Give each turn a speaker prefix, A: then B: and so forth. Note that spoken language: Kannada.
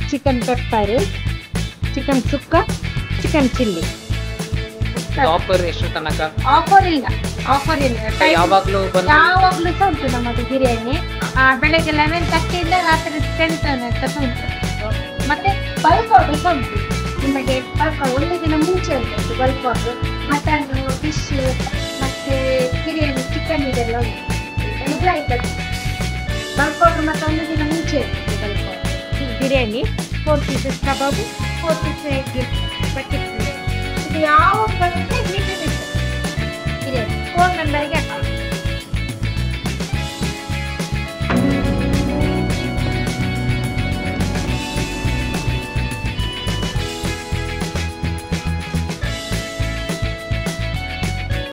A: ಚಿಕನ್ ಪೆಪ್ಪರ್, ಚಿಕನ್ ಸುಕ್ಕ, ಚಿಕನ್ ಚಿಲ್ಲಿ.
B: ಆಫರ್ ಎಷ್ಟು ತನಕ?
A: ಆಫರ್ ಇಲ್ಲ, ಆಫರ್ ಇಲ್ಲ.
B: ಯಾವಾಗ್ಲೂ
A: ಯಾವಾಗ್ಲೂ ಸಹ ಉಂಟು ನಮ್ಮದು ಬಿರಿಯಾನಿ. ಬೆಳಗ್ಗೆ 11:30 ಇಂದ ರಾತ್ರಿ 10 ತನಕ ಉಂಟು. ಮತ್ತೆ ಬಲ್ಕ್ ಆರ್ಡರ್ ಸಹ ಉಂಟು. ನಿಮಗೆ ಬಲ್ಕ್ ಒಂದು ದಿನ ಮುಂಚೆ ಉಂಟು ಬಲ್ಕ್ ಆರ್ಡರ್. ಮಟನ್, ಫಿಶ್, ಮತ್ತೆ ಬಿರಿಯಾನಿ, ಚಿಕನ್ ಇದೆಲ್ಲ ಉಂಟು. ಎಲ್ಲ ಇರ್ತದೆ ಬಲ್ಕ್ ಆರ್ಡರ್. ಮತ್ತೆ ಒಂದು ದಿನ ಮುಂಚೆ ಉಂಟು ಬಲ್ಕ್ ಆರ್ಡರ್. ಬಿರಿಯಾನಿ 4 ಪೀಸಸ್ ಕಬಾಬು, 4 ಪೀಸ್ ಎಗ್, ಬಕೆಟ್ ಬಿರಿಯಾನಿ. ಇದು ಯಾವ